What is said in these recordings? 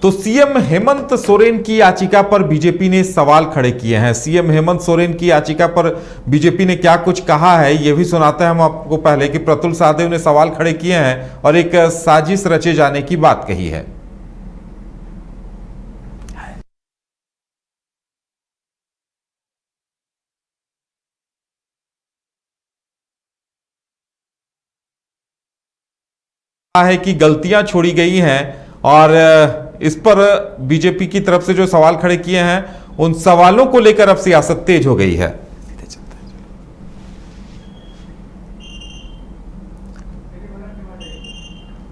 तो सीएम हेमंत सोरेन की याचिका पर बीजेपी ने सवाल खड़े किए हैं। सीएम हेमंत सोरेन की याचिका पर बीजेपी ने क्या कुछ कहा है यह भी सुनाते हैं हम आपको पहले कि प्रतुल साहदेव ने सवाल खड़े किए हैं और एक साजिश रचे जाने की बात कही है। है कि गलतियां छोड़ी गई हैं और इस पर बीजेपी की तरफ से जो सवाल खड़े किए हैं उन सवालों को लेकर अब सियासत तेज हो गई है।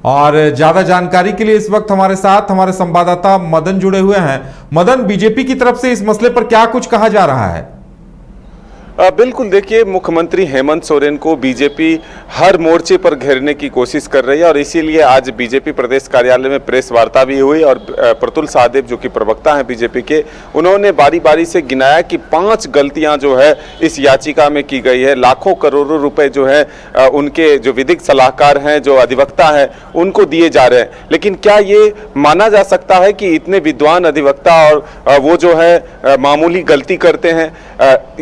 और ज्यादा जानकारी के लिए इस वक्त हमारे साथ हमारे संवाददाता मदन जुड़े हुए हैं। मदन, बीजेपी की तरफ से इस मसले पर क्या कुछ कहा जा रहा है? बिल्कुल, देखिए, मुख्यमंत्री हेमंत सोरेन को बीजेपी हर मोर्चे पर घेरने की कोशिश कर रही है और इसीलिए आज बीजेपी प्रदेश कार्यालय में प्रेस वार्ता भी हुई और प्रतुल साहदेव जो कि प्रवक्ता हैं बीजेपी के, उन्होंने बारी बारी से गिनाया कि 5 गलतियां जो है इस याचिका में की गई है। लाखों करोड़ों रुपए जो है उनके जो विधिक सलाहकार हैं, जो अधिवक्ता हैं, उनको दिए जा रहे हैं। लेकिन क्या ये माना जा सकता है कि इतने विद्वान अधिवक्ता और वो जो है मामूली गलती करते हैं?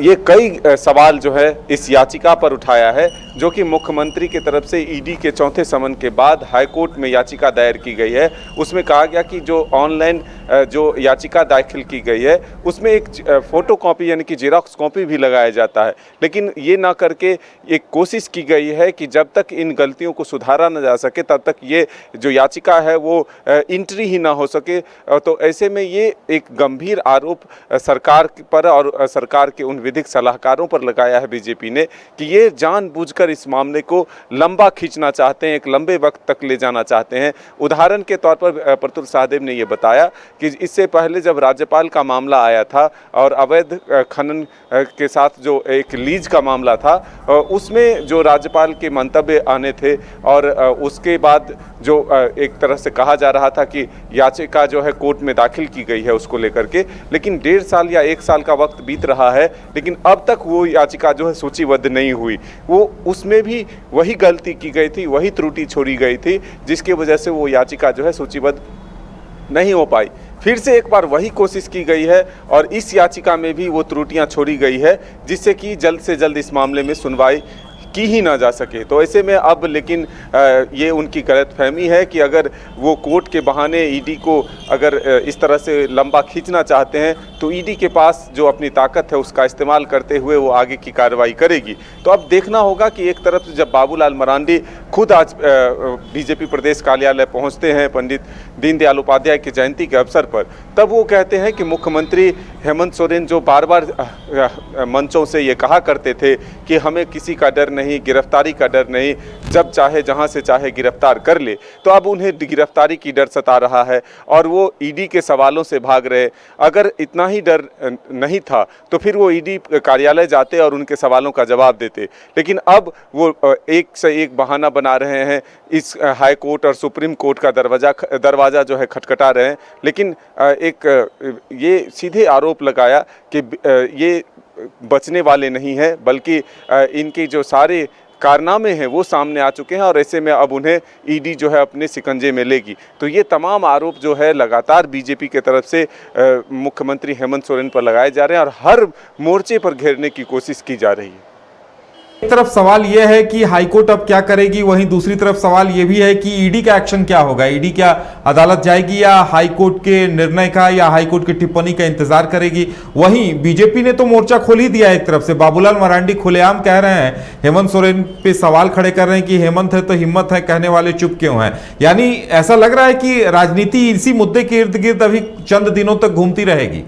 ये कई सवाल जो है इस याचिका पर उठाया है, जो कि मुख्यमंत्री की तरफ से ईडी के चौथे समन के बाद हाईकोर्ट में याचिका दायर की गई है। उसमें कहा गया कि जो ऑनलाइन जो याचिका दाखिल की गई है उसमें एक फोटो कॉपी यानी कि जेरॉक्स कॉपी भी लगाया जाता है, लेकिन ये ना करके एक कोशिश की गई है कि जब तक इन गलतियों को सुधारा न जा सके तब तक ये जो याचिका है वो एंट्री ही ना हो सके। तो ऐसे में ये एक गंभीर आरोप सरकार पर और सरकार के उन विधिक सलाहकारों पर लगाया है बीजेपी ने कि ये जानबूझकर इस मामले को लंबा खींचना चाहते हैं, एक लंबे वक्त तक ले जाना चाहते हैं। उदाहरण के तौर पर प्रतुल साहदेव ने ये बताया कि इससे पहले जब राज्यपाल का मामला आया था और अवैध खनन के साथ जो एक लीज का मामला था, उसमें जो राज्यपाल के मंतव्य आने थे और उसके बाद जो एक तरह से कहा जा रहा था कि याचिका जो है कोर्ट में दाखिल की गई है उसको लेकर के, लेकिन 1.5 साल या 1 साल का वक्त बीत रहा है, लेकिन अब तक वो याचिका जो है सूचीबद्ध नहीं हुई। वो उसमें भी वही गलती की गई थी, वही त्रुटि छोड़ी गई थी, जिसकी वजह से वो याचिका जो है सूचीबद्ध नहीं हो पाई। फिर से एक बार वही कोशिश की गई है और इस याचिका में भी वो त्रुटियां छोड़ी गई है, जिससे कि जल्द से जल्द इस मामले में सुनवाई की ही ना जा सके। तो ऐसे में अब लेकिन ये उनकी गलतफहमी है कि अगर वो कोर्ट के बहाने ईडी को अगर इस तरह से लंबा खींचना चाहते हैं तो ईडी के पास जो अपनी ताकत है उसका इस्तेमाल करते हुए वो आगे की कार्रवाई करेगी। तो अब देखना होगा कि एक तरफ से जब बाबूलाल मरांडी खुद आज बीजेपी प्रदेश कार्यालय पहुंचते हैं पंडित दीनदयाल उपाध्याय की जयंती के अवसर पर, तब वो कहते हैं कि मुख्यमंत्री हेमंत सोरेन जो बार बार मंचों से ये कहा करते थे कि हमें किसी का डर नहीं, गिरफ्तारी का डर नहीं, जब चाहे जहां से चाहे गिरफ्तार कर ले, तो अब उन्हें गिरफ्तारी की डर सता रहा है और वो ईडी के सवालों से भाग रहे। अगर इतना ही डर नहीं था तो फिर वो ईडी कार्यालय जाते और उनके सवालों का जवाब देते, लेकिन अब वो एक से एक बहाना बना रहे हैं। इस हाई कोर्ट और सुप्रीम कोर्ट का दरवाज़ा जो है खटखटा रहे हैं, लेकिन एक ये सीधे आरोप लगाया कि ये बचने वाले नहीं हैं, बल्कि इनके जो सारे कारनामे हैं वो सामने आ चुके हैं और ऐसे में अब उन्हें ईडी जो है अपने शिकंजे में लेगी। तो ये तमाम आरोप जो है लगातार बीजेपी के तरफ से मुख्यमंत्री हेमंत सोरेन पर लगाए जा रहे हैं और हर मोर्चे पर घेरने की कोशिश की जा रही है। एक तरफ सवाल यह है कि हाईकोर्ट अब क्या करेगी, वहीं दूसरी तरफ सवाल यह भी है कि ईडी का एक्शन क्या होगा। ईडी क्या अदालत जाएगी या हाईकोर्ट के निर्णय का या हाईकोर्ट की टिप्पणी का इंतजार करेगी? वहीं बीजेपी ने तो मोर्चा खोल ही दिया। एक तरफ से बाबूलाल मरांडी खुलेआम कह रहे हैं, हेमंत सोरेन पे सवाल खड़े कर रहे हैं कि हेमंत है तो हिम्मत है, कहने वाले चुप क्यों हैं। यानी ऐसा लग रहा है कि राजनीति इसी मुद्दे के इर्द गिर्द अभी चंद दिनों तक घूमती रहेगी।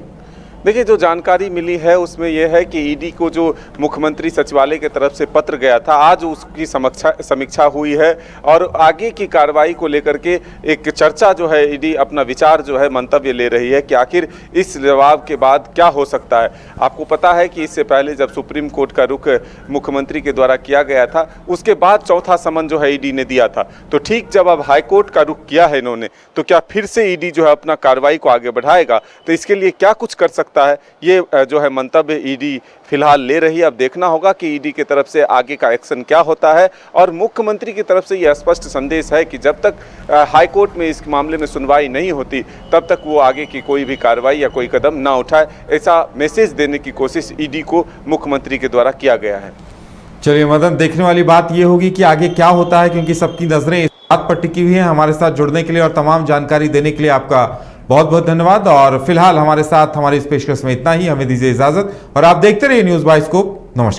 देखिए, जो जानकारी मिली है उसमें यह है कि ईडी को जो मुख्यमंत्री सचिवालय की तरफ से पत्र गया था, आज उसकी समीक्षा हुई है और आगे की कार्रवाई को लेकर के एक चर्चा जो है ईडी अपना विचार जो है मंतव्य ले रही है कि आखिर इस जवाब के बाद क्या हो सकता है। आपको पता है कि इससे पहले जब सुप्रीम कोर्ट का रुख मुख्यमंत्री के द्वारा किया गया था, उसके बाद चौथा समन जो है ईडी ने दिया था। तो ठीक जब अब हाईकोर्ट का रुख किया है इन्होंने, तो क्या फिर से ईडी जो है अपना कार्रवाई को आगे बढ़ाएगा? तो इसके लिए क्या कुछ कर सकता सकता है, ये जो है मंतव्य ईडी फिलहाल ले रही है। अब देखना होगा कि ईडी की तरफ से आगे का एक्शन क्या होता है। और मुख्यमंत्री की तरफ से यह स्पष्ट संदेश है कि जब तक हाई कोर्ट में इस मामले में सुनवाई नहीं होती तब तक वो आगे की कोई भी कार्रवाई या कोई कदम ना उठाए, ऐसा मैसेज देने की कोशिश ईडी को मुख्यमंत्री के द्वारा किया गया है। चलिए मदन, देखने वाली बात यह होगी कि आगे क्या होता है, क्योंकि सबकी नजरें इस बात पर टिकी हुई हैं। हमारे साथ जुड़ने के लिए और तमाम जानकारी देने के लिए आपका बहुत बहुत धन्यवाद। और फिलहाल हमारे साथ हमारी इस पेशकश में इतना ही। हमें दीजिए इजाजत और आप देखते रहिए न्यूज़ बाइस्कोप। नमस्कार।